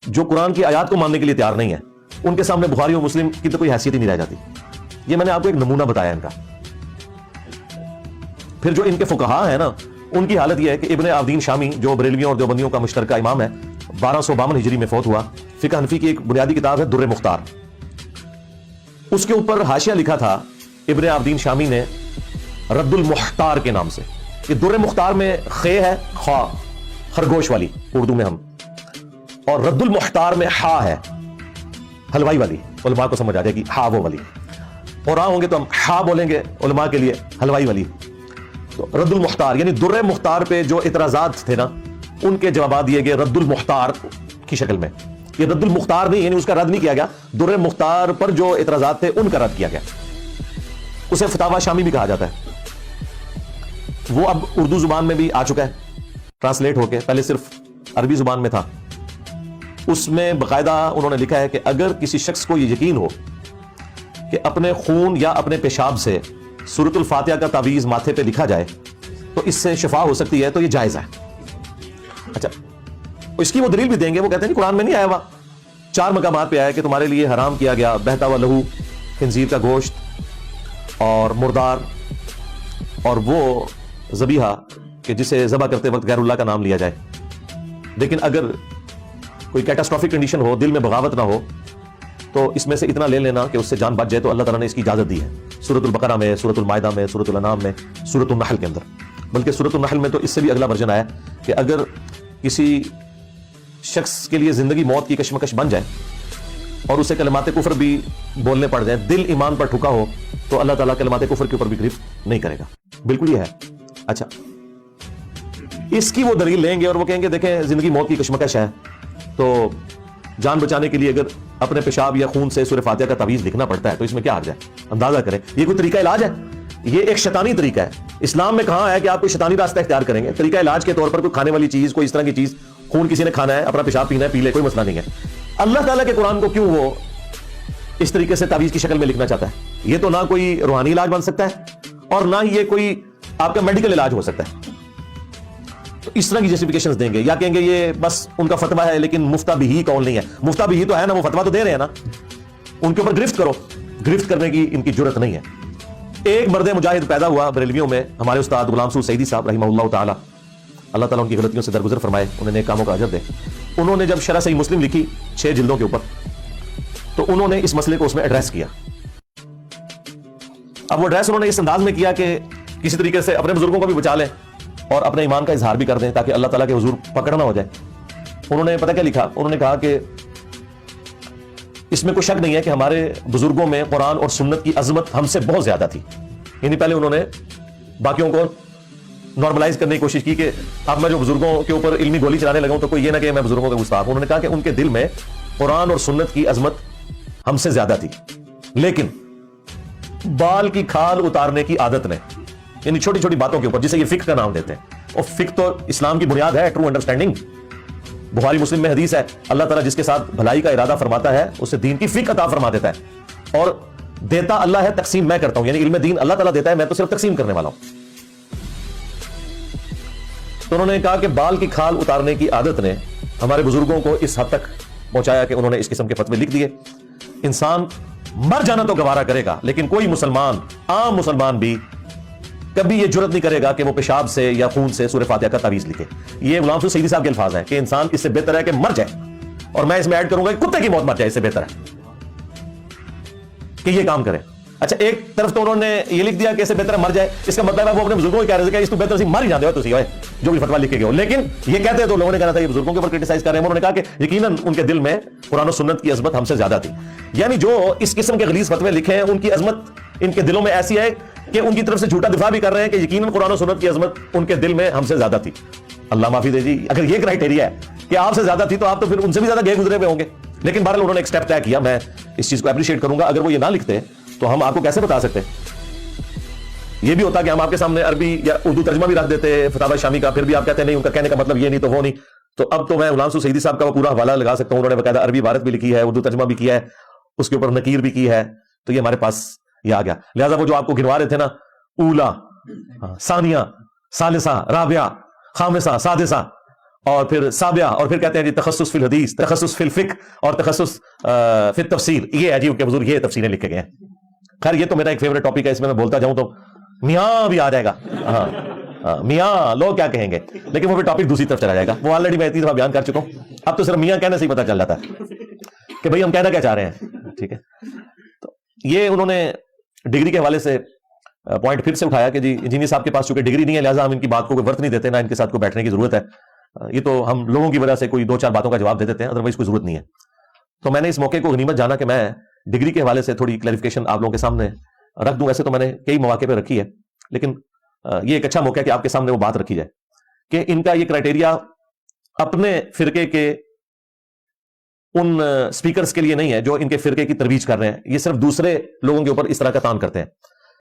جو قرآن کی آیات کو ماننے کے لیے تیار نہیں ہے، ان کے سامنے بخاری اور مسلم کی تو کوئی حیثیت ہی نہیں رہ جاتی. یہ میں نے آپ کو ایک نمونہ بتایا ان کا. پھر جو ان کے فقہاء ہیں نا، ان کی حالت یہ ہے کہ ابن عابدین شامی جو بریلویوں اور دیوبندیوں کا مشترکہ امام ہے، 1252 ہجری میں فوت ہوا. فقہ حنفی کی ایک بنیادی کتاب ہے در مختار. اس کے اوپر حاشیہ لکھا تھا ابن عابدین شامی نے رد المختار کے نام سے. یہ در مختار میں خے ہے، خا خرگوش والی اردو میں ہم، اور رد المختار میں ہا ہے حلوائی والی. علماء کو سمجھ آ جائے گی ہا وہ والی، اور ہوں گے تو ہم ہا بولیں گے علماء کے لیے حلوائی والی. تو رد المختار یعنی در مختار پہ جو اعتراضات تھے نا، ان کے جوابات دیے گئے رد المختار کی شکل میں. یہ رد المختار نہیں، یعنی اس کا رد نہیں کیا گیا، در مختار پر جو اعتراضات تھے ان کا رد کیا گیا. اسے فتاوی شامی بھی کہا جاتا ہے. وہ اب اردو زبان میں بھی آ چکا ہے ٹرانسلیٹ ہو کے، پہلے صرف عربی زبان میں تھا. اس میں باقاعدہ انہوں نے لکھا ہے کہ اگر کسی شخص کو یہ یقین ہو کہ اپنے خون یا اپنے پیشاب سے سورۃ الفاتحہ کا تعویذ ماتھے پہ لکھا جائے تو اس سے شفا ہو سکتی ہے، تو یہ جائز ہے. اچھا، اس کی وہ دلیل بھی دیں گے. وہ کہتے ہیں کہ قرآن میں نہیں آیا ہوا، 4 مقامات پہ آیا کہ تمہارے لیے حرام کیا گیا بہتا ہوا لہو، خنزیر کا گوشت اور مردار، اور وہ ذبیحہ کہ جسے ذبح کرتے وقت غیر اللہ کا نام لیا جائے. لیکن اگر کوئی کیٹاسٹرافک کنڈیشن ہو، دل میں بغاوت نہ ہو، تو اس میں سے اتنا لے لینا کہ اس سے جان بچ جائے، تو اللہ تعالیٰ نے اس کی اجازت دی ہے. سورۃ البقرہ میں، سورۃ المائدہ میں، سورۃ الانعام میں، سورۃ النحل کے اندر. بلکہ سورۃ النحل میں تو اس سے بھی اگلا ورژن آیا کہ اگر کسی شخص کے لیے زندگی موت کی کشمکش بن جائے اور اسے کلمات کفر بھی بولنے پڑ جائیں، دل ایمان پر ٹھکا ہو، تو اللہ تعالیٰ کلمات کفر کے اوپر بھی گرفت نہیں کرے گا. بالکل یہ ہے. اچھا، اس کی وہ دلیل لیں گے اور وہ کہیں گے دیکھیں زندگی موت کی کشمکش ہے، تو جان بچانے کے لیے اگر اپنے پیشاب یا خون سے سورہ فاتحہ کا تعویذ لکھنا پڑتا ہے تو اس میں کیا حرج ہے؟ اندازہ کریں، یہ کوئی طریقہ علاج ہے؟ یہ ایک شیطانی طریقہ ہے. اسلام میں کہاں ہے کہ آپ کوئی شیطانی راستہ اختیار کریں گے؟ طریقہ علاج کے طور پر کوئی کھانے والی چیز، کوئی اس طرح کی چیز، خون کسی نے کھانا ہے، اپنا پیشاب پینا ہے، پی لے، کوئی مسئلہ نہیں ہے. اللہ تعالیٰ کے قرآن کو کیوں وہ اس طریقے سے تعویذ کی شکل میں لکھنا چاہتا ہے؟ یہ تو نہ کوئی روحانی علاج بن سکتا ہے اور نہ ہی یہ کوئی آپ کا میڈیکل علاج ہو سکتا ہے. تو اس طرح کی جسٹیفیکیشنز دیں گے، یا کہیں گے یہ بس ان کا فتویٰ ہے لیکن مفتہ بھی قول نہیں ہے. مفتہ بھی تو ہے نا، وہ فتویٰ تو دے رہے ہیں نا، ان کے اوپر گرفت کرو. گرفت کرنے کی ان کی جرت نہیں ہے. ایک مرد مجاہد پیدا ہوا بریلویوں میں، ہمارے استاد غلام سعود سعیدی صاحب رحمہ اللہ تعالی، اللہ تعالیٰ ان کی غلطیوں سے درگزر فرمائے، انہیں نیک کاموں کا اجر دے. انہوں نے جب شرح صحیح مسلم لکھی 6 جلدوں کے اوپر، تو انہوں نے اس مسئلے کو اس میں ایڈریس کیا. اب وہ ایڈریس انہوں نے اس انداز میں کیا کہ کسی طریقے سے اپنے بزرگوں کو بھی بچا لیں اور اپنے ایمان کا اظہار بھی کر دیں تاکہ اللہ تعالیٰ کے حضور پکڑ نہ ہو جائے. انہوں نے پتہ کیا لکھا؟ انہوں نے کہا کہ اس میں کوئی شک نہیں ہے کہ ہمارے بزرگوں میں قرآن اور سنت کی عظمت ہم سے بہت زیادہ تھی. یعنی پہلے انہوں نے باقیوں کو نارملائز کرنے کی کوشش کی کہ اب میں جو بزرگوں کے اوپر علمی گولی چلانے لگا ہوں تو کوئی یہ نہ کہ میں بزرگوں کا گستاخ ہوں. انہوں نے کہا کہ ان کے دل میں قرآن اور سنت کی عظمت ہم سے زیادہ تھی، لیکن بال کی کھال اتارنے کی عادت نے، یعنی چھوٹی چھوٹی باتوں کے اوپر، جسے یہ فقہ کا نام دیتے ہیں، اور فقہ تو اسلام کی بنیاد ہے، ٹرو انڈرسٹینڈنگ. بخاری مسلم میں حدیث ہے، اللہ تعالیٰ جس کے ساتھ بھلائی کا ارادہ فرماتا ہے اسے دین کی فقہ عطا فرما دیتا ہے، اور دیتا اللہ ہے، تقسیم میں کرتا ہوں. یعنی علم دین اللہ تعالیٰ دیتا ہے، میں تو صرف تقسیم کرنے والا ہوں. تو انہوں نے کہا کہ بال کی کھال اتارنے کی عادت نے ہمارے بزرگوں کو اس حد تک پہنچایا کہ انہوں نے اس قسم کے فتوے لکھ دیے. انسان مر جانا تو گوارا کرے گا، لیکن کوئی مسلمان، عام مسلمان بھی کبھی یہ جرت نہیں کرے گا کہ وہ پیشاب سے یا خون سے سورہ فاتحہ کا تعویذ لکھے. یہ غلام سعود سعیدی صاحب کے الفاظ ہیں کہ انسان اس سے بہتر ہے کہ مر جائے، اور میں اس میں ایڈ کروں گا کہ کتے کی موت مر جائے، اس سے بہتر ہے کہ یہ کام کرے. اچھا، ایک طرف تو انہوں نے یہ لکھ دیا کہ اس سے بہتر ہے مر جائے، اس کا مطلب ہے وہ اپنے بزرگوں کو کہہ رہے تھے کہ اس تو بہتر سی مر ہی جاتے ہو تسی جو بھی فتویٰ لکھے گئے ہو. لیکن یہ کہتے ہیں تو لوگوں نے کہنا تھا یہ بزرگوں کے اوپر کرٹیسائز کر رہے ہیں. انہوں نے کہا کہ یقیناً ان کے دل میں قرآن و سنت کی عظمت ہم سے زیادہ تھی. یعنی جو اس قسم کے غلیظ فتوے لکھے ہیں ان کی عظمت ان کے دلوں میں ایسی ہے کہ ان کی طرف سے جھوٹا دفاع بھی کر رہے ہیں کہ یقیناً قرآن و سنت کی عظمت ان کے دل میں ہم سے زیادہ تھی. اللہ معافی دے جی، اگر یہ کرائٹیریا ہے کہ آپ سے زیادہ تھی تو آپ تو پھر ان سے بھی زیادہ گئے گزرے ہوئے ہوں گے. لیکن بہرحال انہوں نے ایک سٹیپ طے کیا. میں اس چیز کو اپریشیٹ کروں گا. اگر وہ یہ نہ لکھتے تو ہم آپ کو کیسے بتا سکتے؟ یہ بھی ہوتا کہ ہم آپ کے سامنے عربی یا اردو ترجمہ بھی رکھ دیتے فتاوی شامی کا، پھر بھی آپ کہتے ہیں نہیں ان کا کہنے کا مطلب یہ نہیں تو وہ نہیں. تو اب تو میں غلام سعود سعیدی صاحب کا پورا حوالہ لگا سکتا ہوں. انہوں نے باقاعدہ عربی عبارت بھی لکھی ہے، اردو ترجمہ بھی کیا ہے، اس کے اوپر نکیر بھی کی ہے. تو یہ ہمارے پاس یہ آ گیا. لہٰذا وہ جو آپ کو گنوا رہے تھے نا، اولا، ثانیہ، ثالثہ، رابعہ، خامسہ، سادسہ، اور پھر سابعہ، اور پھر کہتے ہیں جی تخصص فی الحدیث، تخصص فی الفقہ، اور تخصص فی التفسیر. یہ ہے جی کہ حضور یہ تفسیریں لکھ کے گئے ہیں. خیر یہ تو میرا ایک فیوریٹ ٹاپک ہے، اس میں بولتا جاؤں تو میاں بھی آ جائے گا. ہاں میاں لوگ کیا کہیں گے، لیکن وہ پھر ٹاپک دوسری طرف چلا جائے گا. وہ آلریڈی میں اتنی دفعہ بیان کر چکا ہوں، اب تو صرف میاں کہنے سے ہی پتہ چل جاتا ہے کہ بھئی ہم کہنا کیا چاہ رہے ہیں. ٹھیک ہے، تو یہ انہوں نے ڈگری کے حوالے سے پوائنٹ پھر سے اٹھایا کہ جی انجینئر صاحب کے پاس چونکہ ڈگری نہیں ہے لہٰذا ہم ان کی بات کو کوئی ورت نہیں دیتے، نہ ان کے ساتھ کوئی بیٹھنے کی ضرورت ہے. یہ تو ہم لوگوں کی وجہ سے کوئی 2-4 باتوں کا جواب دے دیتے ہیں، ادروائز کوئی ضرورت نہیں ہے. تو میں نے اس موقع کو غنیمت جانا کہ میں ڈگری کے حوالے سے تھوڑی کلیریفیکیشن آپ لوگوں کے سامنے رکھ دوں. ویسے تو میں نے کئی مواقع پہ رکھی ہے، لیکن یہ ایک اچھا موقع ہے کہ آپ کے سامنے وہ بات رکھی جائے کہ ان کا یہ کرائٹیریا اپنے فرقے کے ان سپیکرز کے لیے نہیں ہے جو ان کے فرقے کی ترویج کر رہے ہیں. یہ صرف دوسرے لوگوں کے اوپر اس طرح کا تان کرتے ہیں.